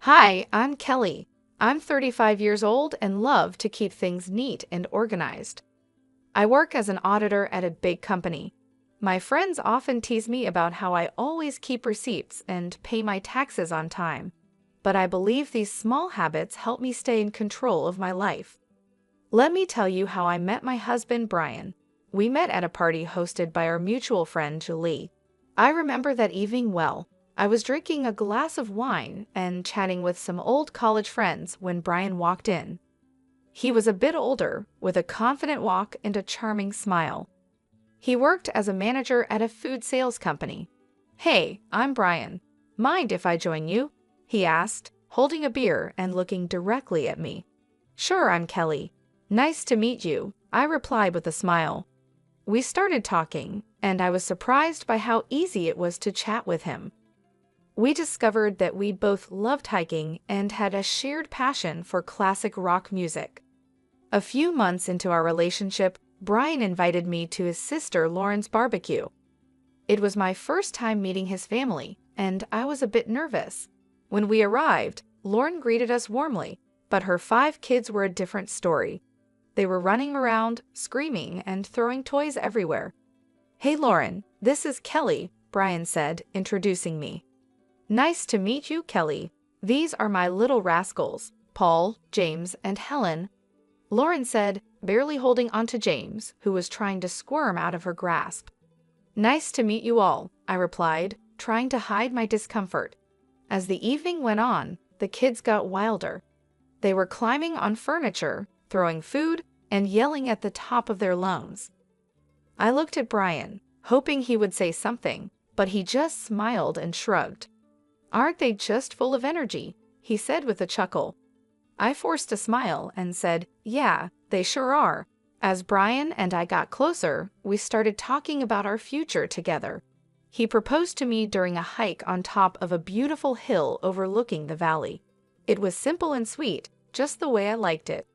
Hi, I'm Kelly. I'm 35 years old and love to keep things neat and organized. I work as an auditor at a big company. My friends often tease me about how I always keep receipts and pay my taxes on time. But I believe these small habits help me stay in control of my life. Let me tell you how I met my husband, Brian. We met at a party hosted by our mutual friend, Julie. I remember that evening well. I was drinking a glass of wine and chatting with some old college friends when Brian walked in. He was a bit older, with a confident walk and a charming smile. He worked as a manager at a food sales company. "Hey, I'm Brian. Mind if I join you?" he asked, holding a beer and looking directly at me. "Sure, I'm Kelly. Nice to meet you," I replied with a smile. We started talking, and I was surprised by how easy it was to chat with him. We discovered that we both loved hiking and had a shared passion for classic rock music. A few months into our relationship, Brian invited me to his sister Lauren's barbecue. It was my first time meeting his family, and I was a bit nervous. When we arrived, Lauren greeted us warmly, but her 5 kids were a different story. They were running around, screaming, and throwing toys everywhere. "Hey Lauren, this is Kelly," Brian said, introducing me. "Nice to meet you, Kelly. These are my little rascals, Paul, James, and Helen," Lauren said, barely holding onto James, who was trying to squirm out of her grasp. "Nice to meet you all," I replied, trying to hide my discomfort. As the evening went on, the kids got wilder. They were climbing on furniture, throwing food, and yelling at the top of their lungs. I looked at Brian, hoping he would say something, but he just smiled and shrugged. "Aren't they just full of energy?" he said with a chuckle. I forced a smile and said, "Yeah, they sure are." As Brian and I got closer, we started talking about our future together. He proposed to me during a hike on top of a beautiful hill overlooking the valley. It was simple and sweet, just the way I liked it.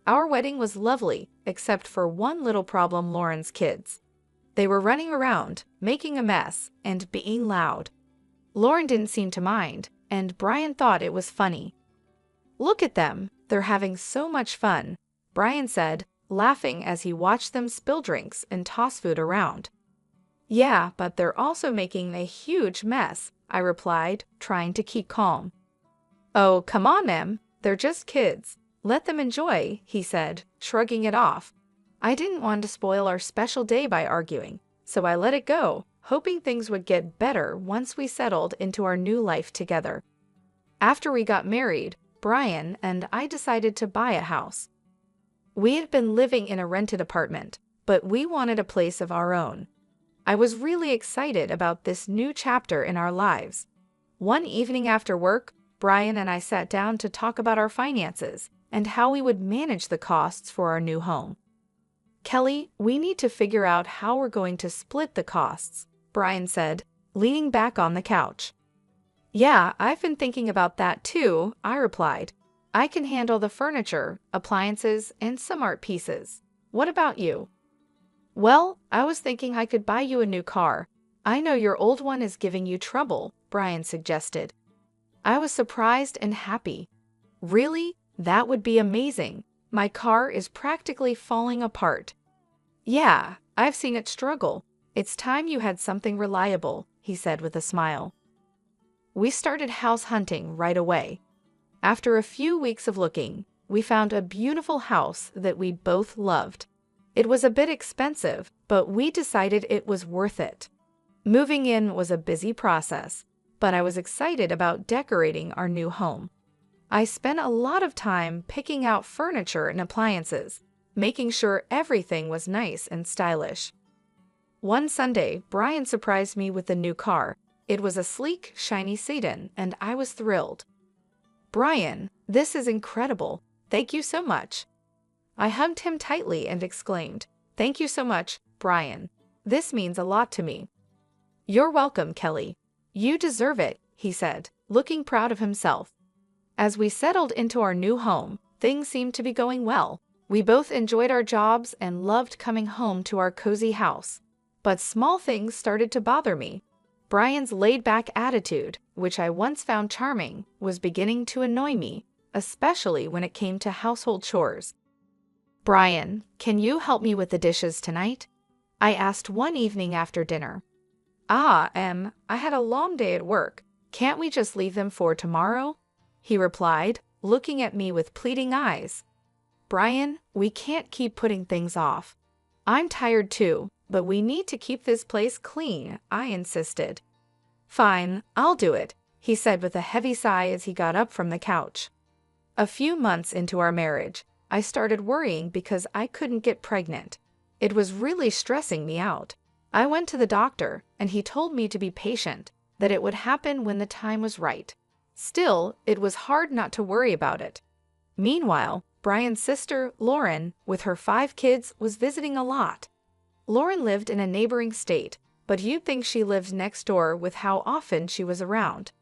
Our wedding was lovely, except for one little problem: Lauren's kids. They were running around, making a mess, and being loud. Lauren didn't seem to mind, and Brian thought it was funny. "Look at them, they're having so much fun," Brian said, laughing as he watched them spill drinks and toss food around. "Yeah, but they're also making a huge mess," I replied, trying to keep calm. "Oh, come on, Em, they're just kids. Let them enjoy," he said, shrugging it off. I didn't want to spoil our special day by arguing, so I let it go, hoping things would get better once we settled into our new life together. After we got married, Brian and I decided to buy a house. We had been living in a rented apartment, but we wanted a place of our own. I was really excited about this new chapter in our lives. One evening after work, Brian and I sat down to talk about our finances and how we would manage the costs for our new home. "Kelly, we need to figure out how we're going to split the costs," Brian said, leaning back on the couch. "Yeah, I've been thinking about that too," I replied. "I can handle the furniture, appliances, and some art pieces. What about you?" "Well, I was thinking I could buy you a new car. I know your old one is giving you trouble," Brian suggested. I was surprised and happy. "Really? That would be amazing. My car is practically falling apart." "Yeah, I've seen it struggle. It's time you had something reliable," he said with a smile. We started house hunting right away. After a few weeks of looking, we found a beautiful house that we both loved. It was a bit expensive, but we decided it was worth it. Moving in was a busy process, but I was excited about decorating our new home. I spent a lot of time picking out furniture and appliances, making sure everything was nice and stylish. One Sunday, Brian surprised me with a new car. It was a sleek, shiny sedan, and I was thrilled. "Brian, this is incredible. Thank you so much." I hugged him tightly and exclaimed, "Thank you so much, Brian. This means a lot to me." "You're welcome, Kelly. You deserve it," he said, looking proud of himself. As we settled into our new home, things seemed to be going well. We both enjoyed our jobs and loved coming home to our cozy house. But small things started to bother me. Brian's laid-back attitude, which I once found charming, was beginning to annoy me, especially when it came to household chores. "Brian, can you help me with the dishes tonight?" I asked one evening after dinner. I had a long day at work. Can't we just leave them for tomorrow?" he replied, looking at me with pleading eyes. "Brian, we can't keep putting things off. I'm tired too, but we need to keep this place clean," I insisted. "Fine, I'll do it," he said with a heavy sigh as he got up from the couch. A few months into our marriage, I started worrying because I couldn't get pregnant. It was really stressing me out. I went to the doctor, and he told me to be patient, that it would happen when the time was right. Still, it was hard not to worry about it. Meanwhile, Brian's sister, Lauren, with her 5 kids, was visiting a lot. Lauren lived in a neighboring state, but you'd think she lived next door with how often she was around.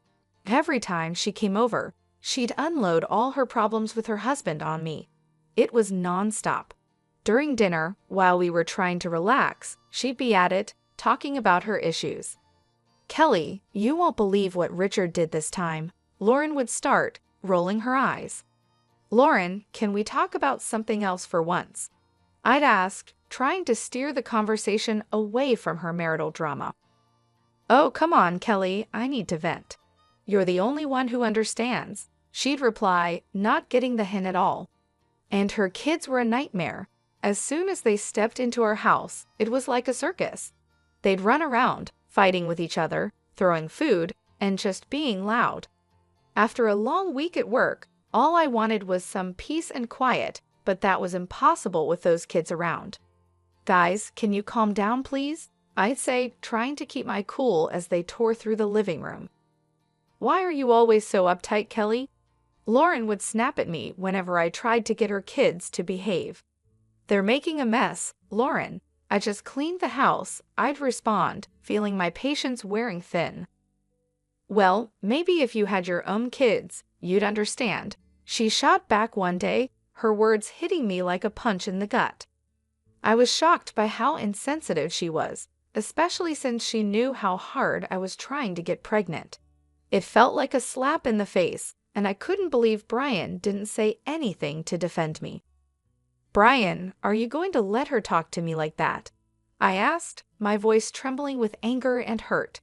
Every time she came over, she'd unload all her problems with her husband on me. It was nonstop. During dinner, while we were trying to relax, she'd be at it, talking about her issues. "Kelly, you won't believe what Richard did this time," Lauren would start, rolling her eyes. "Lauren, can we talk about something else for once?" I'd ask, trying to steer the conversation away from her marital drama. "Oh, come on, Kelly, I need to vent." "You're the only one who understands," she'd reply, not getting the hint at all. And her kids were a nightmare. As soon as they stepped into our house, it was like a circus. They'd run around, fighting with each other, throwing food, and just being loud. After a long week at work, all I wanted was some peace and quiet, but that was impossible with those kids around. "Guys, can you calm down, please?" I'd say, trying to keep my cool as they tore through the living room. "Why are you always so uptight, Kelly?" Lauren would snap at me whenever I tried to get her kids to behave. "They're making a mess, Lauren. I just cleaned the house," I'd respond, feeling my patience wearing thin. "Well, maybe if you had your own kids, you'd understand," she shot back one day, her words hitting me like a punch in the gut. I was shocked by how insensitive she was, especially since she knew how hard I was trying to get pregnant. It felt like a slap in the face, and I couldn't believe Brian didn't say anything to defend me. "Brian, are you going to let her talk to me like that?" I asked, my voice trembling with anger and hurt.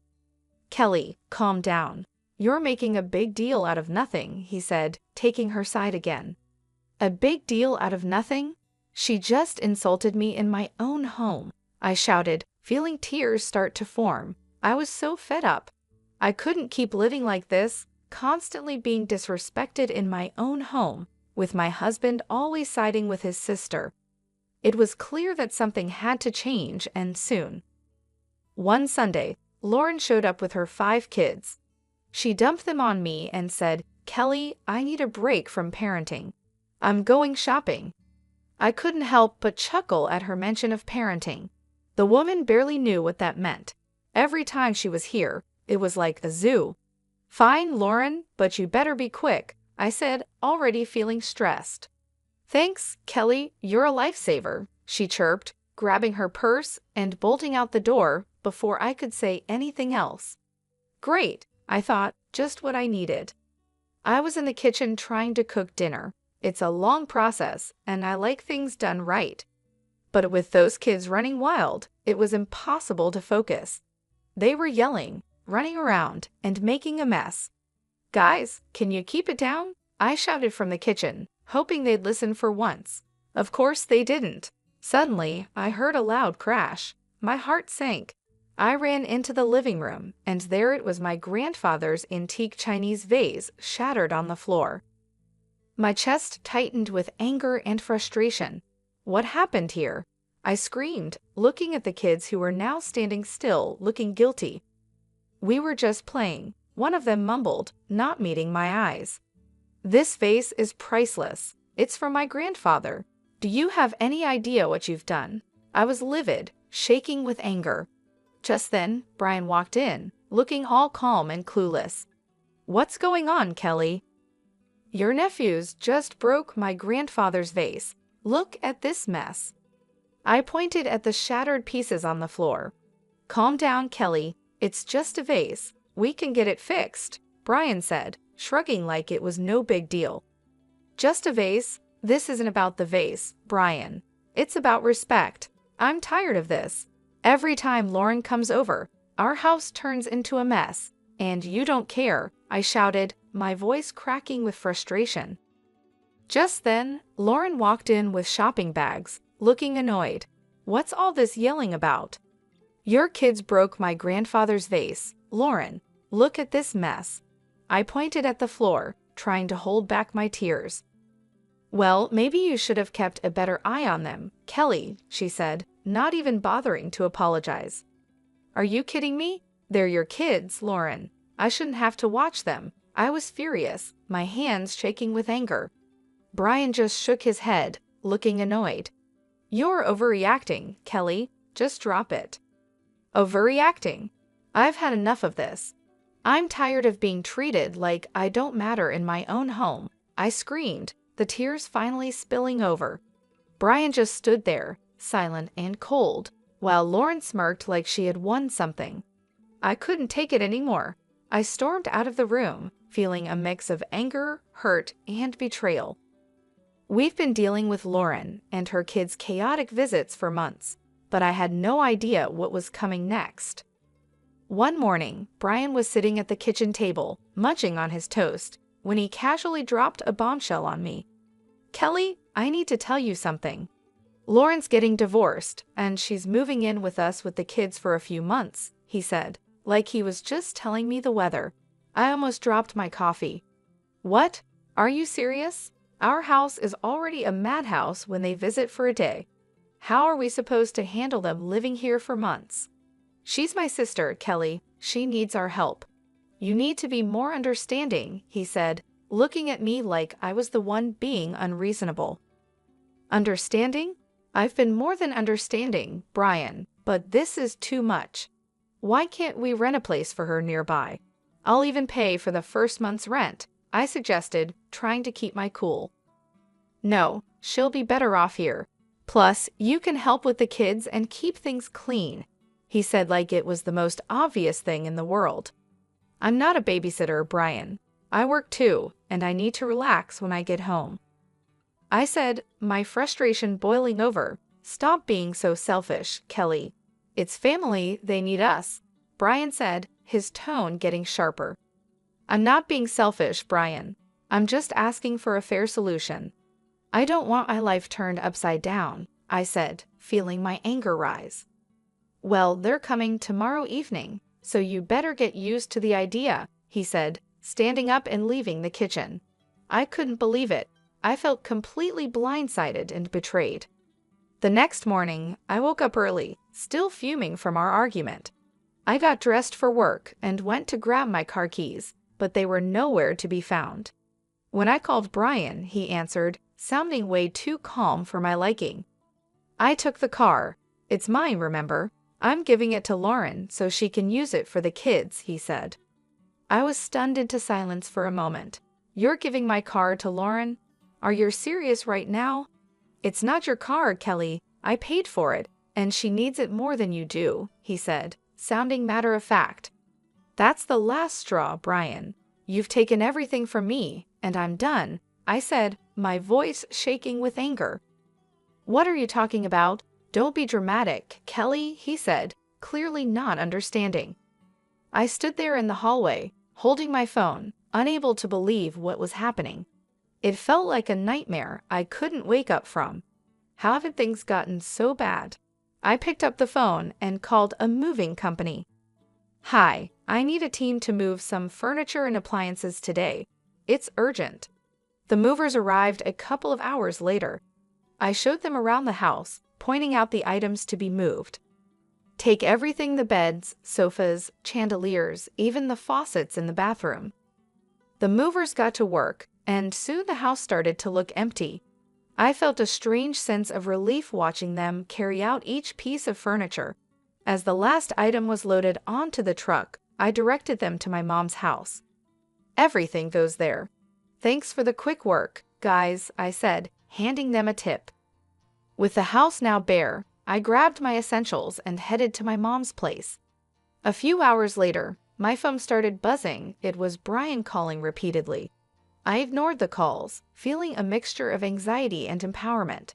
"Kelly, calm down. You're making a big deal out of nothing," he said, taking her side again. "A big deal out of nothing? She just insulted me in my own home," I shouted, feeling tears start to form. I was so fed up. I couldn't keep living like this, constantly being disrespected in my own home, with my husband always siding with his sister. It was clear that something had to change, and soon. One Sunday, Lauren showed up with her 5 kids. She dumped them on me and said, "Kelly, I need a break from parenting. I'm going shopping." I couldn't help but chuckle at her mention of parenting. The woman barely knew what that meant. Every time she was here, it was like a zoo. "Fine, Lauren, but you better be quick," I said, already feeling stressed. "Thanks, Kelly, you're a lifesaver," she chirped, grabbing her purse and bolting out the door before I could say anything else. Great, I thought, just what I needed. I was in the kitchen trying to cook dinner. It's a long process, and I like things done right. But with those kids running wild, it was impossible to focus. They were yelling, running around, and making a mess. "Guys, can you keep it down?" I shouted from the kitchen, hoping they'd listen for once. Of course they didn't. Suddenly, I heard a loud crash. My heart sank. I ran into the living room, and there it was, my grandfather's antique Chinese vase shattered on the floor. My chest tightened with anger and frustration. What happened here? I screamed, looking at the kids who were now standing still, looking guilty. "We were just playing," one of them mumbled, not meeting my eyes. "This vase is priceless. It's from my grandfather. Do you have any idea what you've done?" I was livid, shaking with anger. Just then, Brian walked in, looking all calm and clueless. "What's going on, Kelly?" "Your nephews just broke my grandfather's vase. Look at this mess." I pointed at the shattered pieces on the floor. "Calm down, Kelly. It's just a vase. We can get it fixed, Brian said, shrugging like it was no big deal. Just a vase? This isn't about the vase, Brian. It's about respect. I'm tired of this. Every time Lauren comes over, our house turns into a mess. And you don't care, I shouted, my voice cracking with frustration. Just then, Lauren walked in with shopping bags, looking annoyed. What's all this yelling about? Your kids broke my grandfather's vase, Lauren. Look at this mess. I pointed at the floor, trying to hold back my tears. Well, maybe you should have kept a better eye on them, Kelly, she said, not even bothering to apologize. Are you kidding me? They're your kids, Lauren. I shouldn't have to watch them. I was furious, my hands shaking with anger. Brian just shook his head, looking annoyed. You're overreacting, Kelly. Just drop it. Overreacting? I've had enough of this. I'm tired of being treated like I don't matter in my own home, I screamed, the tears finally spilling over. Brian just stood there, silent and cold, while Lauren smirked like she had won something. I couldn't take it anymore. I stormed out of the room, feeling a mix of anger, hurt, and betrayal. We've been dealing with Lauren and her kids' chaotic visits for months, but I had no idea what was coming next. One morning, Brian was sitting at the kitchen table, munching on his toast, when he casually dropped a bombshell on me. Kelly, I need to tell you something. Lauren's getting divorced, and she's moving in with us with the kids for a few months, he said, like he was just telling me the weather. I almost dropped my coffee. What? Are you serious? Our house is already a madhouse when they visit for a day. How are we supposed to handle them living here for months? She's my sister, Kelly. She needs our help. You need to be more understanding, he said, looking at me like I was the one being unreasonable. Understanding? I've been more than understanding, Brian, but this is too much. Why can't we rent a place for her nearby? I'll even pay for the first month's rent, I suggested, trying to keep my cool. No, she'll be better off here. Plus, you can help with the kids and keep things clean, he said like it was the most obvious thing in the world. I'm not a babysitter, Brian. I work too, and I need to relax when I get home. I said, my frustration boiling over. Stop being so selfish, Kelly. It's family, they need us, Brian said, his tone getting sharper. I'm not being selfish, Brian. I'm just asking for a fair solution. I don't want my life turned upside down, I said, feeling my anger rise. Well, they're coming tomorrow evening, so you better get used to the idea, he said, standing up and leaving the kitchen. I couldn't believe it. I felt completely blindsided and betrayed. The next morning, I woke up early, still fuming from our argument. I got dressed for work and went to grab my car keys, but they were nowhere to be found. When I called Brian, he answered, sounding way too calm for my liking. I took the car. It's mine, remember? I'm giving it to Lauren so she can use it for the kids, he said. I was stunned into silence for a moment. You're giving my car to Lauren? Are you serious right now? It's not your car, Kelly. I paid for it, and she needs it more than you do, he said, sounding matter-of-fact. That's the last straw, Brian. You've taken everything from me, and I'm done, I said, my voice shaking with anger. What are you talking about? Don't be dramatic, Kelly, he said, clearly not understanding. I stood there in the hallway, holding my phone, unable to believe what was happening. It felt like a nightmare I couldn't wake up from. How had things gotten so bad? I picked up the phone and called a moving company. Hi, I need a team to move some furniture and appliances today. It's urgent. The movers arrived a couple of hours later. I showed them around the house, pointing out the items to be moved. Take everything, the beds, sofas, chandeliers, even the faucets in the bathroom. The movers got to work, and soon the house started to look empty. I felt a strange sense of relief watching them carry out each piece of furniture. As the last item was loaded onto the truck, I directed them to my mom's house. Everything goes there. Thanks for the quick work, guys, I said, handing them a tip. With the house now bare, I grabbed my essentials and headed to my mom's place. A few hours later, my phone started buzzing. It was Brian calling repeatedly. I ignored the calls, feeling a mixture of anxiety and empowerment.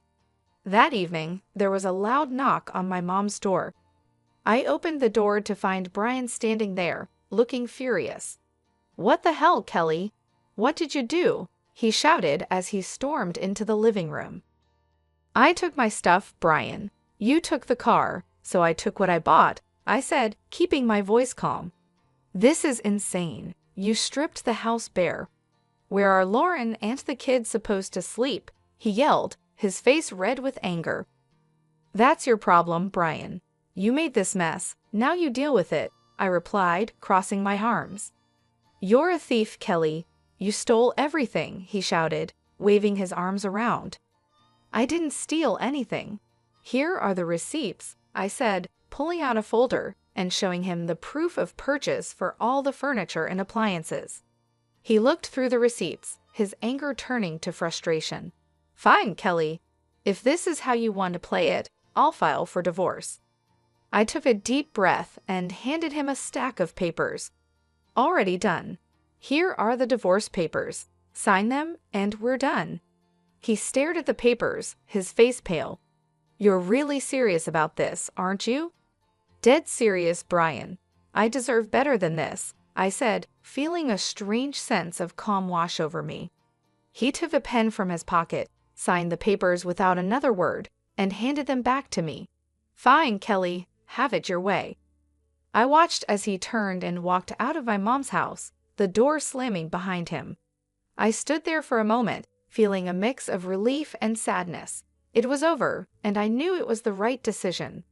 That evening, there was a loud knock on my mom's door. I opened the door to find Brian standing there, looking furious. "What the hell, Kelly? What did you do?" he shouted as he stormed into the living room. "I took my stuff, Brian. You took the car, so I took what I bought," I said, keeping my voice calm. "This is insane. You stripped the house bare. Where are Lauren and the kids supposed to sleep?" he yelled, his face red with anger. "That's your problem, Brian. You made this mess. Now you deal with it," I replied, crossing my arms. "You're a thief, Kelly. You stole everything," he shouted, waving his arms around. "I didn't steal anything. Here are the receipts," I said, pulling out a folder and showing him the proof of purchase for all the furniture and appliances. He looked through the receipts, his anger turning to frustration. "Fine, Kelly. If this is how you want to play it, I'll file for divorce." I took a deep breath and handed him a stack of papers. "Already done. Here are the divorce papers. Sign them and we're done." He stared at the papers, his face pale. "You're really serious about this, aren't you?" "Dead serious, Brian. I deserve better than this," I said, feeling a strange sense of calm wash over me. He took a pen from his pocket, signed the papers without another word, and handed them back to me. "Fine, Kelly. Have it your way." I watched as he turned and walked out of my mom's house, the door slamming behind him. I stood there for a moment, feeling a mix of relief and sadness. It was over, and I knew it was the right decision.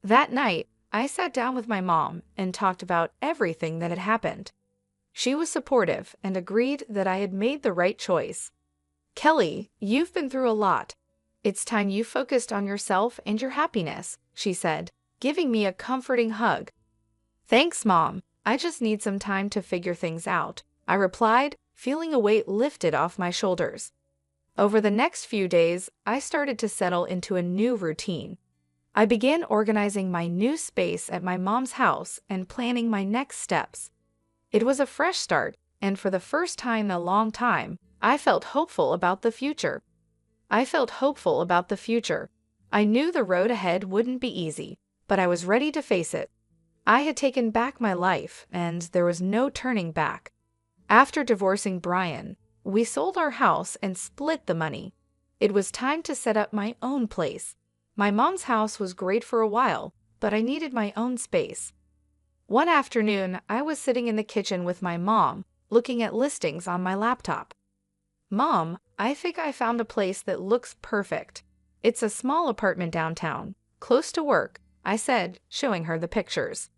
That night, I sat down with my mom and talked about everything that had happened. She was supportive and agreed that I had made the right choice. "Kelly, you've been through a lot. It's time you focused on yourself and your happiness," she said, giving me a comforting hug. "Thanks, Mom. I just need some time to figure things out," I replied, feeling a weight lifted off my shoulders. Over the next few days, I started to settle into a new routine. I began organizing my new space at my mom's house and planning my next steps. It was a fresh start, and for the first time in a long time, I felt hopeful about the future. I knew the road ahead wouldn't be easy, but I was ready to face it. I had taken back my life, and there was no turning back. After divorcing Brian, we sold our house and split the money. It was time to set up my own place. My mom's house was great for a while, but I needed my own space. One afternoon, I was sitting in the kitchen with my mom, looking at listings on my laptop. "Mom, I think I found a place that looks perfect. It's a small apartment downtown, close to work," I said, showing her the pictures.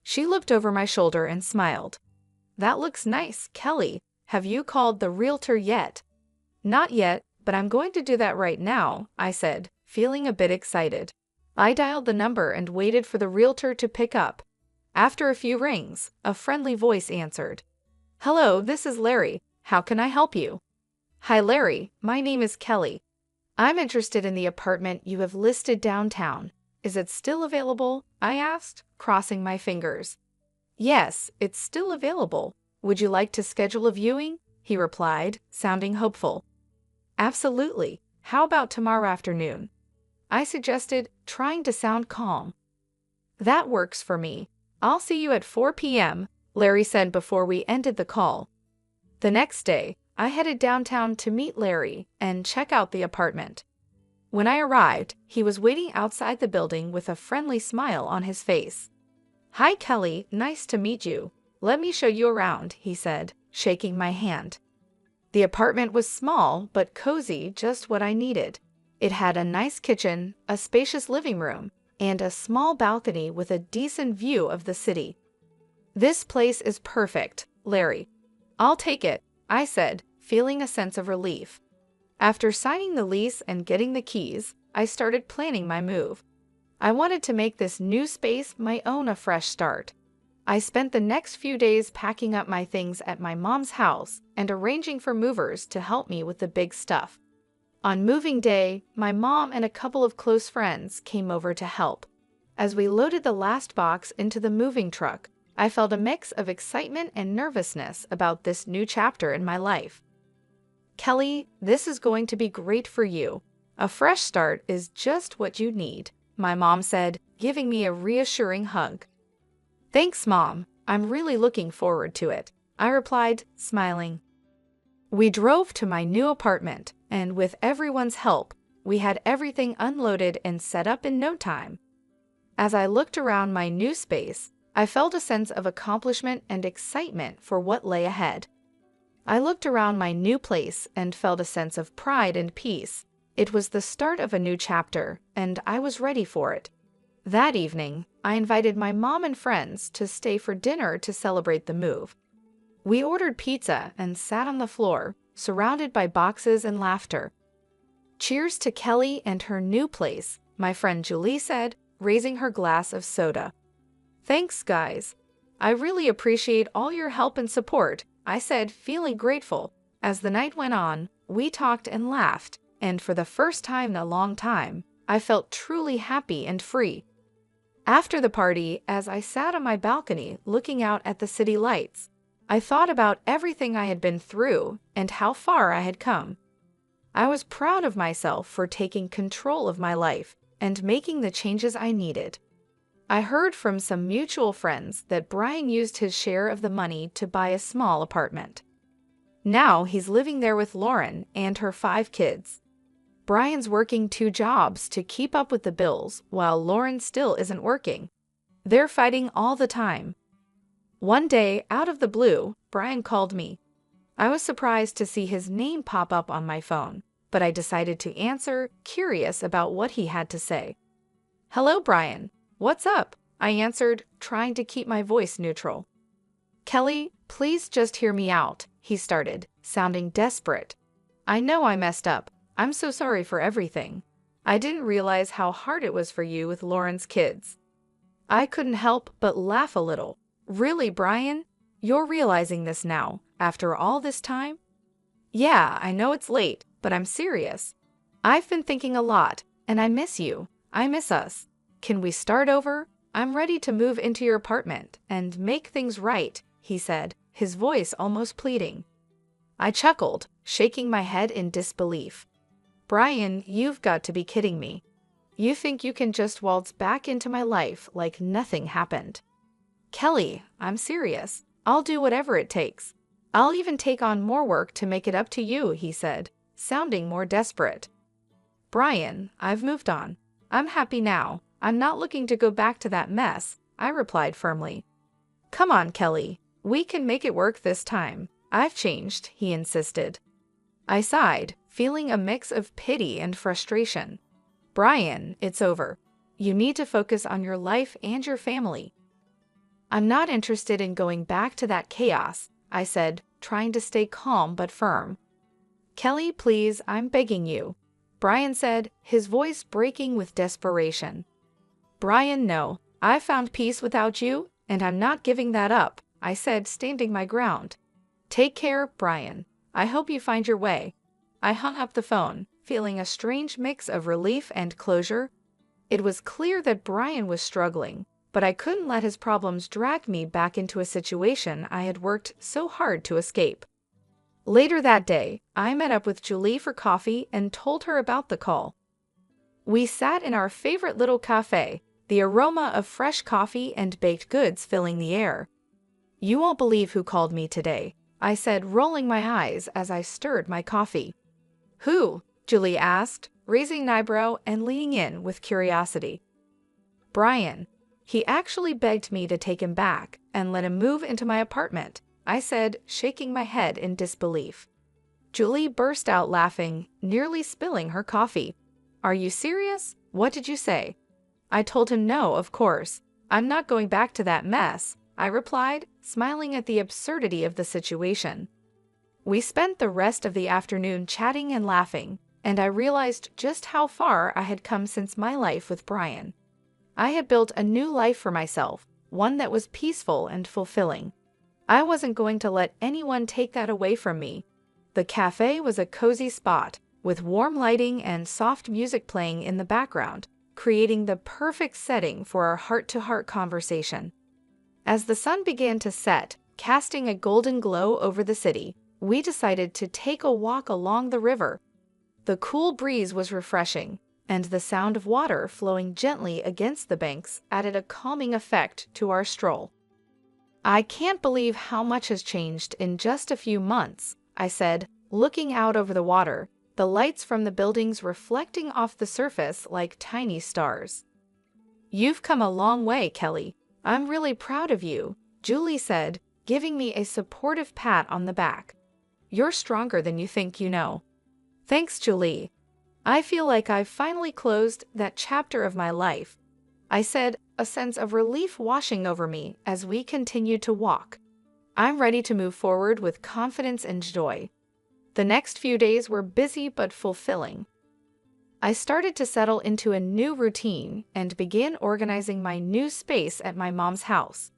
She looked over my shoulder and smiled. "That looks nice, Kelly. Have you called the realtor yet?" "Not yet, but I'm going to do that right now," I said, feeling a bit excited. I dialed the number and waited for the realtor to pick up. After a few rings, a friendly voice answered. "Hello, this is Larry. How can I help you?" "Hi, Larry. My name is Kelly. I'm interested in the apartment you have listed downtown. Is it still available?" I asked, crossing my fingers. "Yes, it's still available. Would you like to schedule a viewing?" he replied, sounding hopeful. "Absolutely. How about tomorrow afternoon?" I suggested, trying to sound calm. "That works for me. I'll see you at 4 p.m., Larry said before we ended the call. The next day, I headed downtown to meet Larry and check out the apartment. When I arrived, he was waiting outside the building with a friendly smile on his face. "Hi, Kelly. Nice to meet you. Let me show you around," he said, shaking my hand. The apartment was small but cozy, just what I needed. It had a nice kitchen, a spacious living room, and a small balcony with a decent view of the city. "This place is perfect, Larry." "I'll take it," I said, feeling a sense of relief. After signing the lease and getting the keys, I started planning my move. I wanted to make this new space my own, a fresh start. I spent the next few days packing up my things at my mom's house and arranging for movers to help me with the big stuff. On moving day, my mom and a couple of close friends came over to help. As we loaded the last box into the moving truck, I felt a mix of excitement and nervousness about this new chapter in my life. "Kelly, this is going to be great for you. A fresh start is just what you need," my mom said, giving me a reassuring hug. "Thanks, Mom. I'm really looking forward to it," I replied, smiling. We drove to my new apartment, and with everyone's help, we had everything unloaded and set up in no time. As I looked around my new space, I felt a sense of accomplishment and excitement for what lay ahead. I looked around my new place and felt a sense of pride and peace. It was the start of a new chapter, and I was ready for it. That evening, I invited my mom and friends to stay for dinner to celebrate the move. We ordered pizza and sat on the floor, surrounded by boxes and laughter. "Cheers to Kelly and her new place," my friend Julie said, raising her glass of soda. "Thanks, guys. I really appreciate all your help and support," I said, feeling grateful. As the night went on, we talked and laughed, and for the first time in a long time, I felt truly happy and free. After the party, as I sat on my balcony looking out at the city lights, I thought about everything I had been through and how far I had come. I was proud of myself for taking control of my life and making the changes I needed. I heard from some mutual friends that Brian used his share of the money to buy a small apartment. Now he's living there with Lauren and her 5 kids. Brian's working 2 jobs to keep up with the bills while Lauren still isn't working. They're fighting all the time. One day, out of the blue, Brian called me. I was surprised to see his name pop up on my phone, but I decided to answer, curious about what he had to say. "Hello, Brian. What's up?" I answered, trying to keep my voice neutral. "Kelly, please just hear me out," he started, sounding desperate. "I know I messed up. I'm so sorry for everything. I didn't realize how hard it was for you with Lauren's kids." I couldn't help but laugh a little. "Really, Brian? You're realizing this now, after all this time?" "Yeah, I know it's late, but I'm serious. I've been thinking a lot, and I miss you. I miss us. Can we start over? I'm ready to move into your apartment and make things right," he said, his voice almost pleading. I chuckled, shaking my head in disbelief. "Brian, you've got to be kidding me. You think you can just waltz back into my life like nothing happened?" "Kelly, I'm serious. I'll do whatever it takes. I'll even take on more work to make it up to you," he said, sounding more desperate. "Brian, I've moved on. I'm happy now. I'm not looking to go back to that mess," I replied firmly. "Come on, Kelly. We can make it work this time. I've changed," he insisted. I sighed, feeling a mix of pity and frustration. "Brian, it's over. You need to focus on your life and your family." "I'm not interested in going back to that chaos," I said, trying to stay calm but firm. "Kelly, please, I'm begging you," Brian said, his voice breaking with desperation. "Brian, no. I found peace without you, and I'm not giving that up," I said, standing my ground. "Take care, Brian. I hope you find your way." I hung up the phone, feeling a strange mix of relief and closure. It was clear that Brian was struggling, but I couldn't let his problems drag me back into a situation I had worked so hard to escape. Later that day, I met up with Julie for coffee and told her about the call. We sat in our favorite little cafe, the aroma of fresh coffee and baked goods filling the air. "You won't believe who called me today," I said, rolling my eyes as I stirred my coffee. "Who?" Julie asked, raising an eyebrow and leaning in with curiosity. "Brian. He actually begged me to take him back and let him move into my apartment," I said, shaking my head in disbelief. Julie burst out laughing, nearly spilling her coffee. "Are you serious? What did you say?" I told him no, of course. "I'm not going back to that mess," I replied, smiling at the absurdity of the situation. We spent the rest of the afternoon chatting and laughing, and I realized just how far I had come since my life with Brian. I had built a new life for myself, one that was peaceful and fulfilling. I wasn't going to let anyone take that away from me. The cafe was a cozy spot, with warm lighting and soft music playing in the background, creating the perfect setting for our heart-to-heart conversation. As the sun began to set, casting a golden glow over the city, we decided to take a walk along the river. The cool breeze was refreshing, and the sound of water flowing gently against the banks added a calming effect to our stroll. "I can't believe how much has changed in just a few months," I said, looking out over the water, the lights from the buildings reflecting off the surface like tiny stars. "You've come a long way, Kelly. I'm really proud of you," Julie said, giving me a supportive pat on the back. "You're stronger than you think, you know." "Thanks, Julie. I feel like I've finally closed that chapter of my life," I said, a sense of relief washing over me as we continued to walk. "I'm ready to move forward with confidence and joy." The next few days were busy but fulfilling. I started to settle into a new routine and began organizing my new space at my mom's house.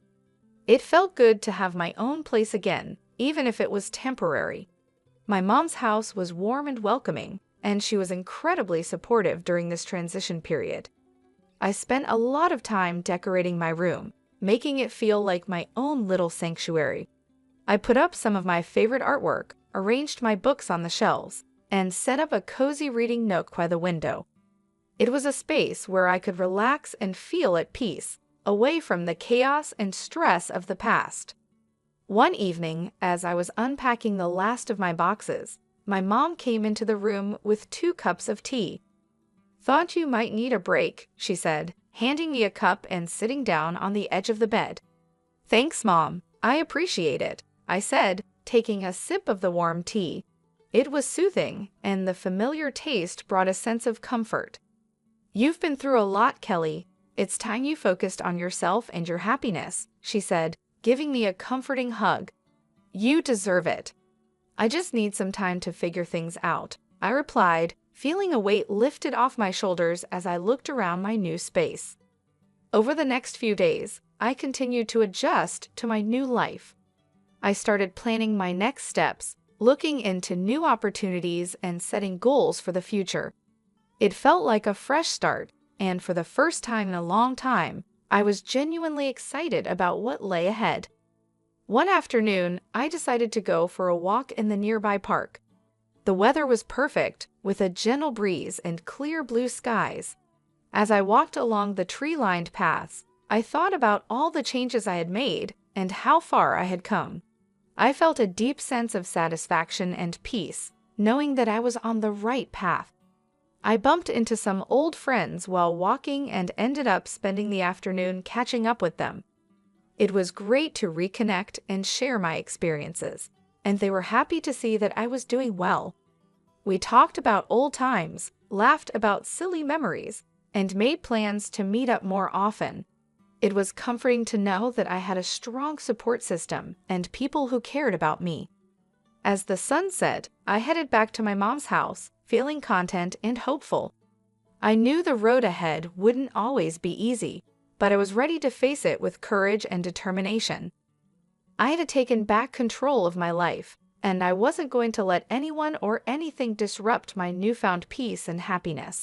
It felt good to have my own place again, even if it was temporary. My mom's house was warm and welcoming, and she was incredibly supportive during this transition period. I spent a lot of time decorating my room, making it feel like my own little sanctuary. I put up some of my favorite artwork, arranged my books on the shelves, and set up a cozy reading nook by the window. It was a space where I could relax and feel at peace, away from the chaos and stress of the past. One evening, as I was unpacking the last of my boxes, my mom came into the room with 2 cups of tea. "Thought you might need a break," she said, handing me a cup and sitting down on the edge of the bed. "Thanks, Mom. I appreciate it," I said, taking a sip of the warm tea. It was soothing, and the familiar taste brought a sense of comfort. "You've been through a lot, Kelly. It's time you focused on yourself and your happiness," she said, giving me a comforting hug. "You deserve it." "I just need some time to figure things out," I replied, feeling a weight lifted off my shoulders as I looked around my new space. Over the next few days, I continued to adjust to my new life. I started planning my next steps, looking into new opportunities and setting goals for the future. It felt like a fresh start, and for the first time in a long time, I was genuinely excited about what lay ahead. One afternoon, I decided to go for a walk in the nearby park. The weather was perfect, with a gentle breeze and clear blue skies. As I walked along the tree-lined paths, I thought about all the changes I had made and how far I had come. I felt a deep sense of satisfaction and peace, knowing that I was on the right path. I bumped into some old friends while walking and ended up spending the afternoon catching up with them. It was great to reconnect and share my experiences, and they were happy to see that I was doing well. We talked about old times, laughed about silly memories, and made plans to meet up more often. It was comforting to know that I had a strong support system and people who cared about me. As the sun set, I headed back to my mom's house, feeling content and hopeful. I knew the road ahead wouldn't always be easy, but I was ready to face it with courage and determination. I had taken back control of my life, and I wasn't going to let anyone or anything disrupt my newfound peace and happiness.